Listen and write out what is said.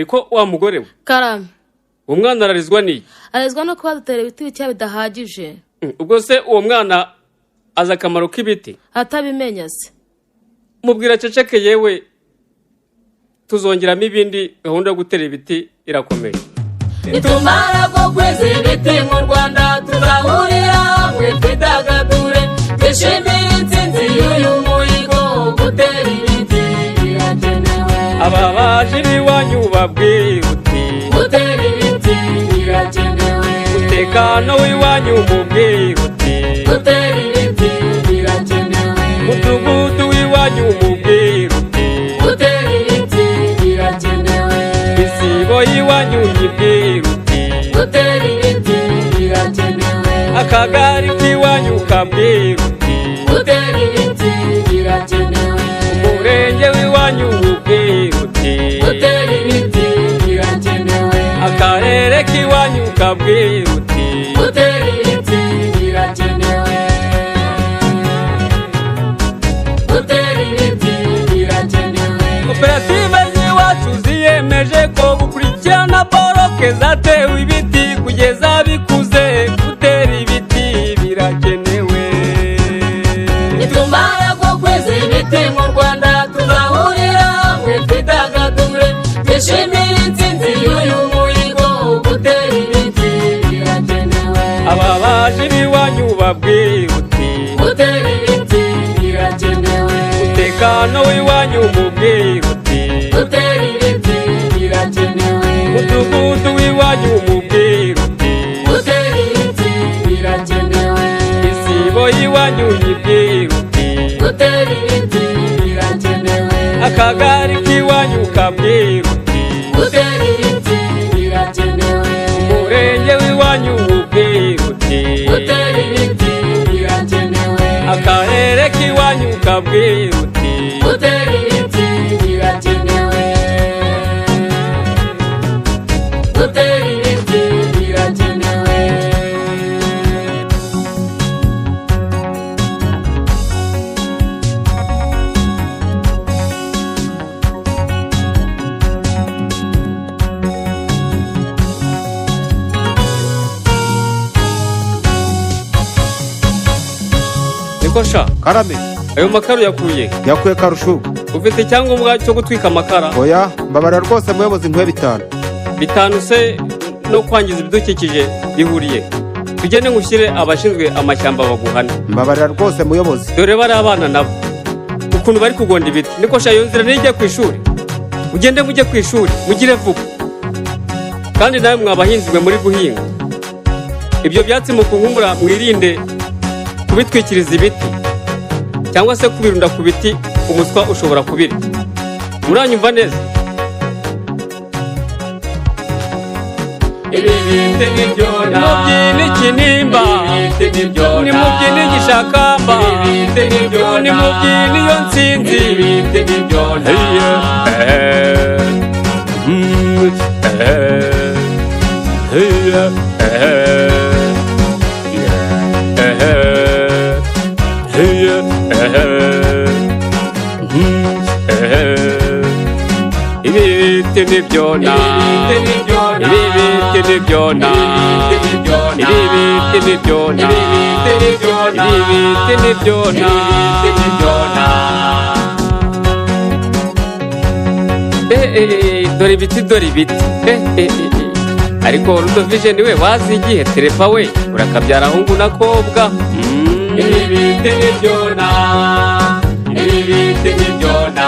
niko wa mugore we karame umwana ararizwa ni arizwa no kuba dutera ibiti bike bidahagije ubwo se uwo mwana aza akamaro k'ibiti atabimenya se mubwira ceceke yewe tuzongeramo ibindi gahunda yo gutera ibiti irakomeye nitumara ko kwezi ibiti mu Rwanda tuzahurira hamwe twidagadure twishimire intsinzi y'uyu muhigo gutera ibiti birakenewe ababaje iwanyu babwira uti gutera ibiti birakenewe umutekano w'iwanyu mubwira uti gutera ibiti birakenewe umudugudu w'iwanyu mubwira uti gutera ibiti birakenewe isibo y'iwanyu yibwira uti gutera ibiti birakenewe akagari k'iwanyu kabwira uti gutera ibiti birakenewe umurenge w'iwanyu mubwira uti gutera ibiti birakenewe akarere k'iwanyu kabwira uti gutera ibiti birakenewe gutera ibiti birakenewe koperative z'iwacu ziyemeje ko gukurikirana boroke zatewe ibiti kugeza bikuze gutera ibiti birakenewe nitumara ko kwezi ibiti mu Rwanda tuzahurira hamwe twidagadure twishimire intsinzi y'uyu muhigo gutera ibiti birakenewe ababaje iwanyu babwira uti gutera ibiti birakenewe umutekano w'iwanyu mubwira uti gutera ibiti birakenewe umudugudu w'iwanyu mubwira uti gutera ibiti birakenewe isibo y'iwanyu yibwira uti gutera ibiti birakenewe akagari k'iwanyu kabwira uti gutera ibiti birakenewe umurenge w'iwanyu mubwira uti gutera ibiti birakenewe akarere k'iwanyu kabwira uti gutera ibiti birakenewe gutera ibiti birakenewe niko sha karame ayo makaro yakuye yakuye karushugu ufite icyangombwa cyo gutwika amakara oya mbabara rwose muyobozi nkwe bitanu se no kwangiza ibidukikije bihuriye tugende ngushyire abashinzwe amashyamba baguhana mbabarira rwose muyobozi dore bari abana nabo ukuntu bari kugonda ibiti niko sha iyo nzira nijya ku ishuri ugende mujye ku ishuri mugire vuba kandi nawe mwabahinzi mwe muri guhinga ibyo byatsi mukunkumura mwirinde kubitwikiriza ibiti cyangwa se kubirunda ku biti umuswa ushobora kubirya muranyumva neza ibi biti nibyo nimubyine ikinimba nimubyine igishakamba nimubyine iyo nsinzi ibiti nibyona ibiti nibyona ibiti nibyona ibiti nibyona dore ibiti ariko Rudovije niwe wazi igihe terefa we urakabyara ahungu nakobwa ibiti nibyona ibiti nibyona